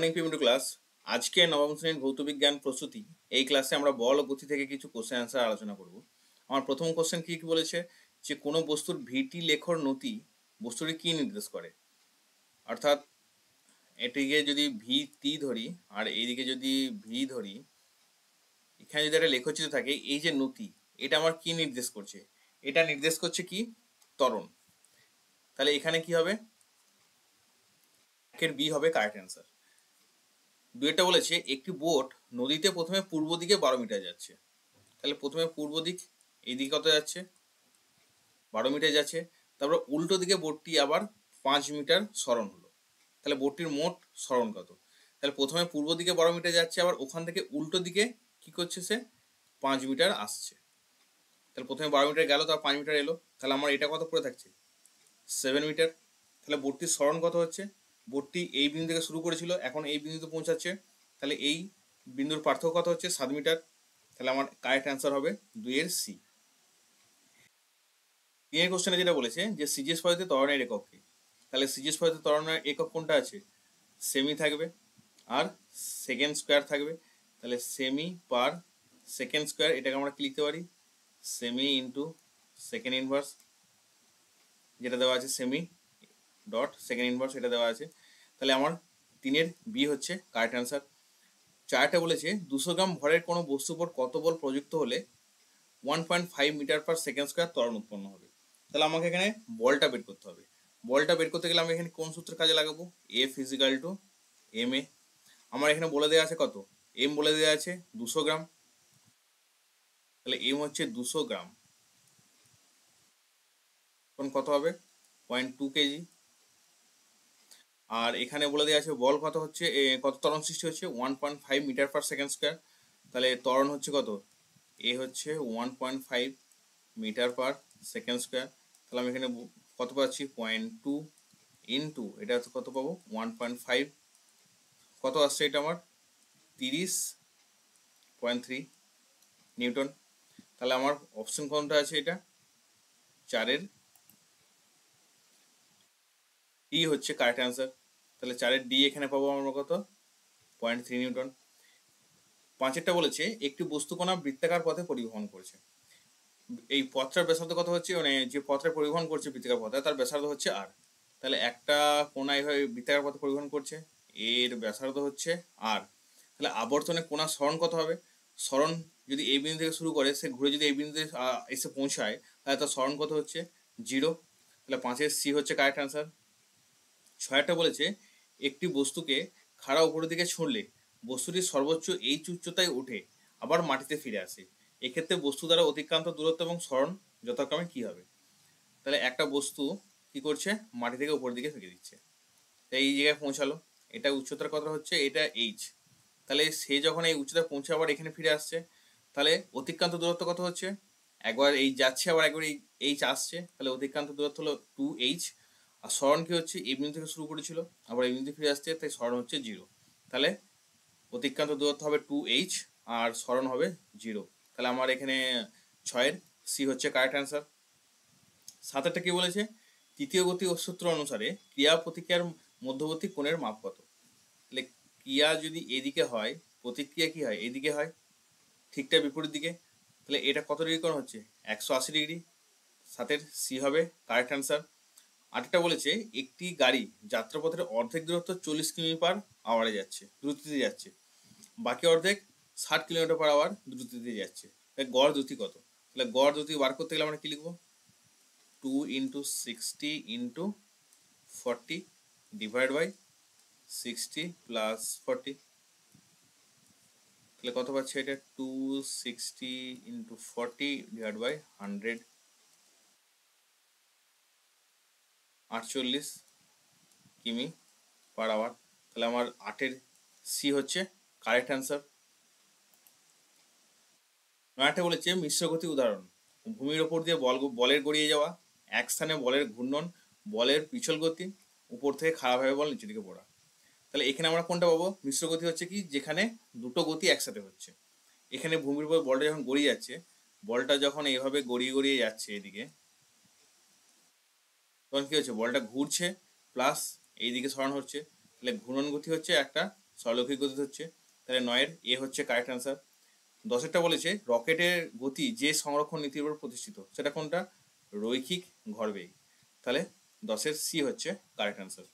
Morning PM two class. আজকে নবম শ্রেণীর ভৌত বিজ্ঞান প্রস্তুতি এই ক্লাসে আমরা বল ও গতি থেকে কিছু কোশ্চেন অ্যান্সার আলোচনা করব। আমার প্রথম কোশ্চেন কি বলেছে যে কোনো বস্তুর ভিটি লেখর নতি বস্তুটি কি নির্দেশ করে। অর্থাৎ এটিকে যদি ভি টি ধরি আর এইদিকে যদি ভি ধরি, এখানে যদি একটা লেখচিত্র থাকে, এই যে নতি এটা আমার কি নির্দেশ করছে? এটা নির্দেশ করছে কি? ত্বরণ। তাহলে এখানে কি হবে? একের বি হবে কারেক্ট অ্যান্সার। দুইটা বলেছে একটি বোট নদীতে প্রথমে পূর্ব দিকে 12 মিটার যাচ্ছে। তাহলে প্রথমে পূর্ব দিক, এইদিকে কত যাচ্ছে? 12 মিটার যাচ্ছে। তারপর উল্টো দিকে বোটটি আবার 5 মিটার সরণ হলো। তাহলে বোটটির মোট সরণ কত? তাহলে প্রথমে পূর্ব দিকে 12 মিটার যাচ্ছে, আবার ওখান থেকে উল্টো দিকে কি করছে? সে 5 মিটার আসছে। তাহলে প্রথমে 12 মিটার গেল, তারপর 5 মিটার এলো। তাহলে আমার এটা কত পড়ে থাকছে? 7 মিটার। তাহলে বোটটির সরণ কত হচ্ছে? বোটটি এই বিন্দু থেকে শুরু করেছিল, এখন এই বিন্দুতে পৌঁছাচ্ছে। তাহলে এই বিন্দুর পার্থক্য কত হচ্ছে? 7 মিটার। তাহলে আমার কারেক্ট অ্যান্সার হবে 2 এর সি। তিনের কোশ্চেনে যেটা বলেছে যে সিজিএস পদ্ধতিতে ত্বরণের একক কি? তাহলে সিজিএস পদ্ধতিতে ত্বরণের একক কোনটা আছে? সেমি থাকবে আর সেকেন্ড স্কোয়ার থাকবে। তাহলে সেমি পার সেকেন্ড স্কোয়ার, এটাকে আমরা কি লিখতে পারি? সেমি ইন্টু সেকেন্ড ইনভার্স, যেটা দেওয়া আছে সেমি ডট সেকেন্ড ইনভার্স, এটা দেওয়া আছে। তাহলে আমার তিনের বি হচ্ছে কারেক্ট অ্যান্সার। চারটা বলেছে 200 গ্রাম ভরের কোনো বস্তুর উপর কত বল প্রযুক্ত হলে 1.5 মিটার পার সেকেন্ড স্কোয়ার ত্বরণ উৎপন্ন হবে। তাহলে আমাকে এখানে বলটা বের করতে হবে। বলটা বের করতে গেলে আমি এখানে কোন সূত্রের কাজে লাগাবো? F is equal two M A. আমার এখানে বলে দেওয়া আছে কত? এম বলে দেওয়া আছে 200 গ্রাম। তাহলে এম হচ্ছে 200 গ্রাম, তখন কত হবে? 0.2 কেজি। আর এখানে বলে দেওয়া আছে বল কত হচ্ছে, কত ত্বরণ সৃষ্টি হচ্ছে? 1.5 মিটার পার সেকেন্ড স্কোয়ার। তাহলে ত্বরণ হচ্ছে কত? এ হচ্ছে 1.5 মিটার পার সেকেন্ড স্কোয়ার। তাহলে আমি এখানে কত পাচ্ছি? 0.2 ইন্টু এটা কত পাবো? 1.5, কত আসছে এটা আমার? 30.3 নিউটন। তাহলে আমার অপশন কোনটা আছে? এটা 4-এর ডি হচ্ছে কারেক্ট অ্যান্সার। তাহলে 4-এর ডি এখানে পাবো আমরা কত? 0.3 নিউটন। 5-এরটা বলেছে একটি বস্তুকণা বৃত্তাকার পথে পরিবহন করছে। এই পথটার ব্যাসার্ধ কত হচ্ছে? মানে যে পথটা পরিবহন করছে বৃত্তাকার পথে, তার ব্যাসার্ধ হচ্ছে আর। তাহলে একটা কোণা এইভাবে বৃত্তাকার পথে পরিবহন করছে, এর ব্যাসার্ধ হচ্ছে আর। তাহলে আবর্তনে কোণার সরণ কত হবে? সরণ যদি এই বিন্দু থেকে শুরু করে, সে ঘুরে যদি এই বিন্দুতে এসে পৌঁছায়, তাহলে তার সরণ কত হচ্ছে? 0। তাহলে 5-এর সি হচ্ছে কারেক্ট অ্যান্সার। 6-টা বলেছে একটি বস্তুকে খাড়া উপরের দিকে ছুঁড়লে বস্তুটির সর্বোচ্চ এইচ উচ্চতায় ওঠে, আবার মাটিতে ফিরে আসে। এক্ষেত্রে বস্তু দ্বারা অতিক্রান্ত দূরত্ব এবং সরণ যথাক্রমে কি হবে? তাহলে একটা বস্তু কি করছে? মাটি থেকে উপরের দিকে ফেলে দিচ্ছে, তাই এই জায়গায় পৌঁছালো। এটা উচ্চতার কথা হচ্ছে, এটা এইচ। তাহলে সে যখন এই উচ্চতায় পৌঁছে আবার এখানে ফিরে আসছে, তাহলে অতিক্রান্ত দূরত্ব কত হচ্ছে? একবার এইচ যাচ্ছে, আবার একবার এইচ আসছে, তাহলে অতিক্রান্ত দূরত্ব হলো 2h। আর সরণ কি হচ্ছে? এই বিন্দু থেকে শুরু করেছিল, আবার এই বিন্দু ফিরে আসছে, তাই সরণ হচ্ছে 0। তাহলে অতিক্রান্ত দূরত্ব হবে 2h আর সরণ হবে 0। তাহলে আমার এখানে 6-এর সি হচ্ছে কারেক্ট অ্যান্সার। 7-টা কি বলেছে? তৃতীয় গতি সূত্র অনুসারে ক্রিয়া প্রতিক্রিয়ার মধ্যবর্তী কোণের মাপ কত? তাহলে ক্রিয়া যদি এদিকে হয়, প্রতিক্রিয়া কি হয়? এদিকে হয়, ঠিকটা বিপরীত দিকে। তাহলে এটা কত ডিগ্রি কোণ হচ্ছে? 180 ডিগ্রি। 7-এর সি হবে কারেক্ট অ্যান্সার। 8টা বলেছে একটি গাড়ি যাত্রাপথের অর্ধেক দূরত্ব 40 কিমি পার আওয়ারে যাচ্ছে, দ্রুতিতে যাচ্ছে, বাকি অর্ধেক 60 কিলোমিটার পার আওয়ার দ্রুতিতে যাচ্ছে। তাহলে গড় দ্রুতি কত? তাহলে গড় দ্রুতি বার করতে গেলে আমরা কি লিখবো? 2 × 60 × 40 ডিভাইড বাই 60 প্লাস 40। তাহলে কত পাচ্ছে এটা? 260 × 40 ডিভাইড বাই 100, 48 কিমি পার আওয়ার। তাহলে আমার 8-এর সি হচ্ছে কারেক্ট অ্যান্সার। 9-টা বলেছে মিশ্র গতি উদাহরণ। ভূমির ওপর দিয়ে বলের গড়িয়ে যাওয়া, এক স্থানে বলের ঘূর্ণন, বলের পিছল গতি, উপর থেকে খারাপভাবে বল নিচের দিকে পড়া। তাহলে এখানে আমরা কোনটা পাবো? মিশ্র গতি হচ্ছে কি? যেখানে দুটো গতি একসাথে হচ্ছে। এখানে ভূমির উপর বলটা যখন গড়িয়ে যাচ্ছে, বলটা যখন এইভাবে গড়িয়ে গড়িয়ে যাচ্ছে এদিকে, তখন কি হচ্ছে? বলটা ঘুরছে প্লাস এইদিকে সরানো হচ্ছে। তাহলে ঘূর্ণন গতি হচ্ছে একটা, সরলরৈখিক গতিতে হচ্ছে। তাহলে 9-এর এ হচ্ছে কারেক্ট অ্যান্সার। 10-এরটা বলেছে রকেটের গতি যে সংরক্ষণ নীতির উপর প্রতিষ্ঠিত, সেটা কোনটা? রৈখিক ভরবেগ। তাহলে 10-এর সি হচ্ছে কারেক্ট অ্যান্সার।